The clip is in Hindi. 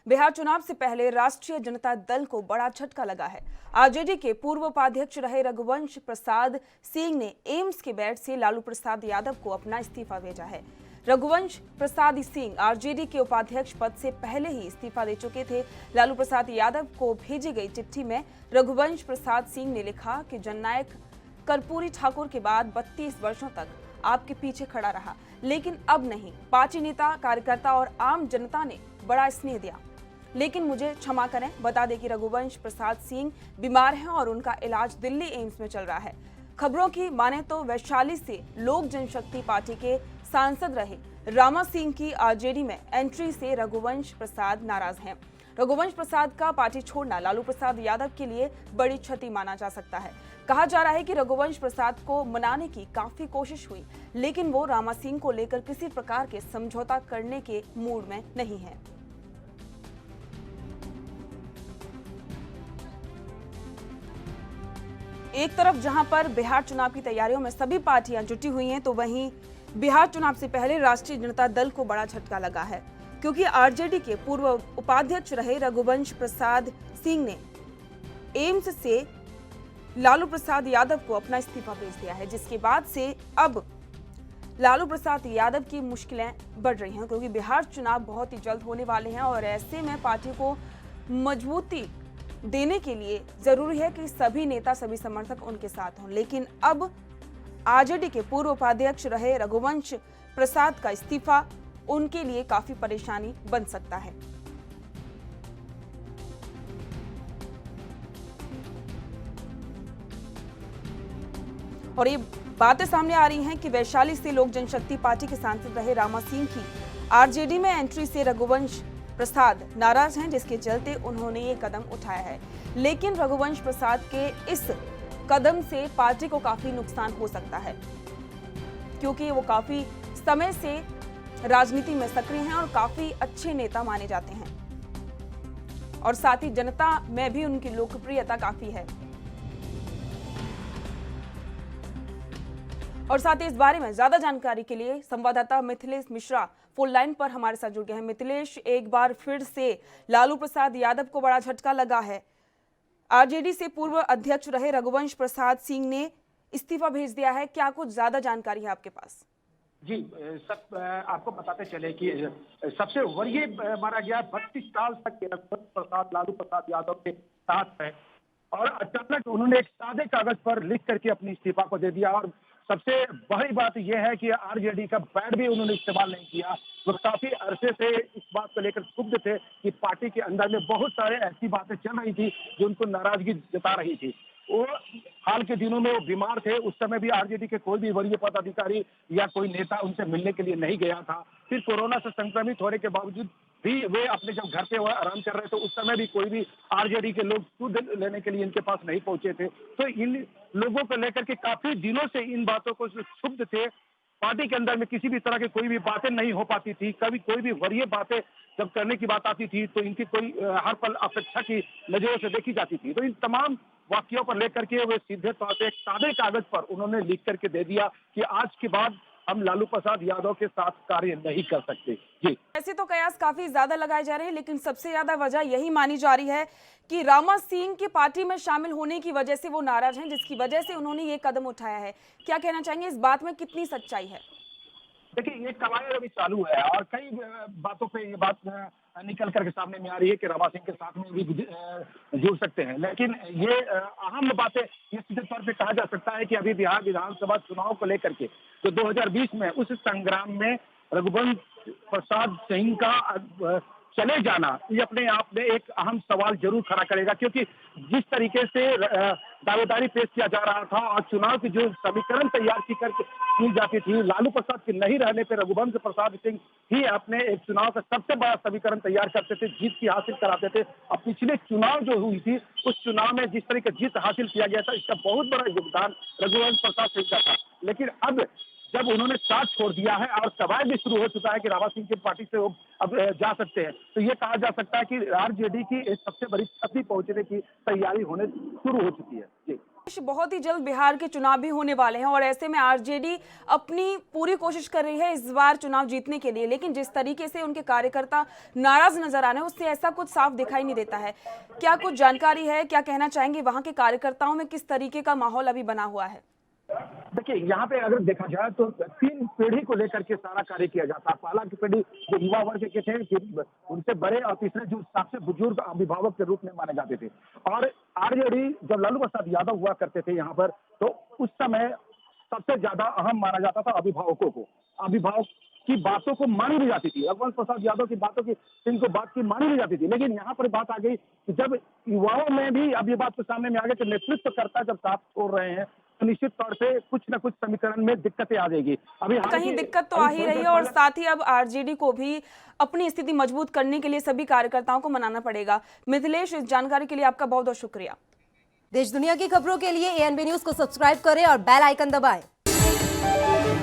बिहार चुनाव से पहले राष्ट्रीय जनता दल को बड़ा झटका लगा है। आरजेडी के पूर्व उपाध्यक्ष रहे रघुवंश प्रसाद सिंह ने एम्स के बेड से लालू प्रसाद यादव को अपना इस्तीफा भेजा है। रघुवंश प्रसाद सिंह आरजेडी के उपाध्यक्ष पद से पहले ही इस्तीफा दे चुके थे। लालू प्रसाद यादव को भेजी गई चिट्ठी में रघुवंश प्रसाद सिंह ने लिखा कि जननायक कर्पूरी ठाकुर के बाद 32 वर्षों तक आपके पीछे खड़ा रहा, लेकिन अब नहीं। पार्टी नेता, कार्यकर्ता और आम जनता ने बड़ा स्नेह दिया, लेकिन मुझे क्षमा करें। बता दें कि रघुवंश प्रसाद सिंह बीमार हैं और उनका इलाज दिल्ली एम्स में चल रहा है। खबरों की माने तो वैशाली से लोक जनशक्ति पार्टी के सांसद रहे रामा सिंह की आरजेडी में एंट्री से रघुवंश प्रसाद नाराज हैं। रघुवंश प्रसाद का पार्टी छोड़ना लालू प्रसाद यादव के लिए बड़ी क्षति माना जा सकता है। कहा जा रहा है कि रघुवंश प्रसाद को मनाने की काफी कोशिश हुई, लेकिन वो रामा सिंह को लेकर किसी प्रकार के समझौता करने के मूड में नहीं है। एक तरफ जहां पर बिहार चुनाव की तैयारियों में सभी पार्टियां जुटी हुई हैं, तो वहीं बिहार चुनाव से पहले राष्ट्रीय जनता दल को बड़ा झटका लगा है, क्योंकि आरजेडी के पूर्व उपाध्यक्ष रहे रघुवंश प्रसाद सिंह ने एम्स से लालू प्रसाद यादव को अपना इस्तीफा भेज दिया है, जिसके बाद से अब लालू प्रसाद यादव की मुश्किलें बढ़ रही हैं, क्योंकि बिहार चुनाव बहुत ही जल्द होने वाले हैं और ऐसे में पार्टी को मजबूती देने के लिए जरूरी है कि सभी नेता, सभी समर्थक उनके साथ हों। लेकिन अब आरजेडी के पूर्व उपाध्यक्ष रहे रघुवंश प्रसाद का इस्तीफा उनके लिए काफी परेशानी बन सकता है। और ये बातें सामने आ रही हैं कि वैशाली से लोक जनशक्ति पार्टी के सांसद रहे रामा सिंह की आरजेडी में एंट्री से रघुवंश प्रसाद नाराज हैं, जिसके चलते उन्होंने ये कदम उठाया है। लेकिन रघुवंश प्रसाद के इस कदम से पार्टी को काफी नुकसान हो सकता है, क्योंकि वो काफी समय से राजनीति में सक्रिय हैं और काफी अच्छे नेता माने जाते हैं और साथ ही जनता में भी उनकी लोकप्रियता काफी है। और साथ ही इस बारे में ज्यादा जानकारी के लिए संवाददाता मिथिलेश मिश्रा फोन लाइन पर हमारे साथ जुड़ गए हैं। मिथिलेश, एक बार फिर से लालू प्रसाद यादव को बड़ा झटका लगा है। आरजेडी से पूर्व अध्यक्ष रहे रघुवंश प्रसाद सिंह ने इस्तीफा भेज दिया है। क्या कुछ ज्यादा जानकारी है आपके पास? जी, सब आपको बताते चले कि सबसे वरीय माना गया 32 साल तक रघुवंश प्रसाद लालू प्रसाद यादव के साथ है और अचानक उन्होंने एक सादे कागज पर लिख करके अपनी इस्तीफा को दे दिया। और सबसे बड़ी बात यह है कि आरजेडी का बैड भी उन्होंने इस्तेमाल नहीं किया। वो काफी अरसे से इस बात को लेकर क्षुब्ध थे कि पार्टी के अंदर में बहुत सारे ऐसी बातें चल रही थी जो उनको नाराजगी जता रही थी। वो हाल के दिनों में वो बीमार थे, उस समय भी आरजेडी के कोई भी वरीय पदाधिकारी या कोई नेता उनसे मिलने के लिए नहीं गया था। फिर कोरोना से संक्रमित होने के बावजूद भी वे अपने जब घर पे आराम कर रहे थे, उस समय भी कोई भी आरजेडी के लोग दूध लेने के लिए इनके पास नहीं पहुंचे थे। तो इन लोगों को लेकर के काफी दिनों से इन बातों को क्षुब्ध थे। पार्टी के अंदर में किसी भी तरह की कोई भी बातें नहीं हो पाती थी। कभी कोई भी वरीय बातें जब करने की बात आती थी तो इनकी कोई हर पल अपेक्षा की नजरों से देखी जाती थी। तो इन तमाम वाक्यों पर लेकर के वे सीधे तौर पे एक सादे कागज पर उन्होंने लिख करके दे दिया कि आज के बाद हम लालू प्रसाद यादव के साथ कार्य नहीं कर सकते। जी, ऐसे तो कयास काफी ज्यादा लगाए जा रहे हैं, लेकिन सबसे ज्यादा वजह यही मानी जा रही है कि रामा सिंह की पार्टी में शामिल होने की वजह से वो नाराज हैं, जिसकी वजह से उन्होंने ये कदम उठाया है। क्या कहना चाहेंगे, इस बात में कितनी सच्चाई है? देखिए, ये कवायद अभी चालू है और कई बातों पे ये बात निकल करके सामने में आ रही है कि रामा सिंह के साथ में भी जुड़ सकते हैं। लेकिन ये अहम बातें ये सीधे तौर पे कहा जा सकता है कि अभी बिहार विधानसभा चुनाव को लेकर के जो 2020 में उस संग्राम में रघुवंश प्रसाद सिंह का चले जाना ये अपने आप में एक अहम सवाल जरूर खड़ा करेगा, क्योंकि जिस तरीके से दावेदारी पेश किया जा रहा था और चुनाव की जो समीकरण तैयार की जाती थी, लालू प्रसाद के नहीं रहने पर रघुवंश प्रसाद सिंह ही अपने एक चुनाव का सबसे बड़ा समीकरण तैयार करते थे, जीत की हासिल कराते थे। और पिछले चुनाव जो हुई थी उस चुनाव में जिस तरह की जीत हासिल किया गया था, इसका बहुत बड़ा योगदान रघुवंश प्रसाद सिंह का था। लेकिन अब जब उन्होंने साथ छोड़ दिया है और कवायद भी शुरू हो चुका है कि रामा सिंह की पार्टी से वो अब जा सकते हैं, तो ये कहा जा सकता है कि आरजेडी की सबसे बड़ी क्षति पहुंचने की तैयारी होने शुरू हो चुकी है। जी। बहुत ही जल्द बिहार के चुनाव भी होने वाले हैं और ऐसे में आरजेडी अपनी पूरी कोशिश कर रही है इस बार चुनाव जीतने के लिए, लेकिन जिस तरीके से उनके कार्यकर्ता नाराज नजर आ रहे हैं उससे ऐसा कुछ साफ दिखाई नहीं देता है। क्या कुछ जानकारी है, क्या कहना चाहेंगे, वहां के कार्यकर्ताओं में किस तरीके का माहौल अभी बना हुआ है? देखिए, यहाँ पे अगर देखा जाए तो 3 पीढ़ी को लेकर के सारा कार्य किया जाता है। पहला की पीढ़ी जो युवा वर्ग के थे, फिर उनसे बड़े, और तीसरे जो सबसे बुजुर्ग अभिभावक के रूप में माने जाते थे। और आरजेडी जब लालू प्रसाद यादव हुआ करते थे यहाँ पर, तो उस समय सबसे ज्यादा अहम माना जाता था अभिभावकों को। अभिभावक की बातों को मानी नहीं जाती थी, रघुवंश प्रसाद यादव की बातों की, इनको बात की मानी नहीं जाती थी। लेकिन यहाँ पर बात आ गई कि जब युवाओं में भी अब ये बात तो सामने में आ गई कि नेतृत्व करता जब साथ छोड़ रहे हैं, तो निश्चित तौर पे कुछ न कुछ समीकरण में दिक्कतें आ जाएगी। अभी कहीं दिक्कत तो आ ही रही है और साथ ही अब आरजेडी को भी अपनी स्थिति मजबूत करने के लिए सभी कार्यकर्ताओं को मनाना पड़ेगा। मिथिलेश, इस जानकारी के लिए आपका बहुत बहुत शुक्रिया। देश दुनिया की खबरों के लिए एएनबी न्यूज को सब्सक्राइब करें और बेल आइकन दबाएं।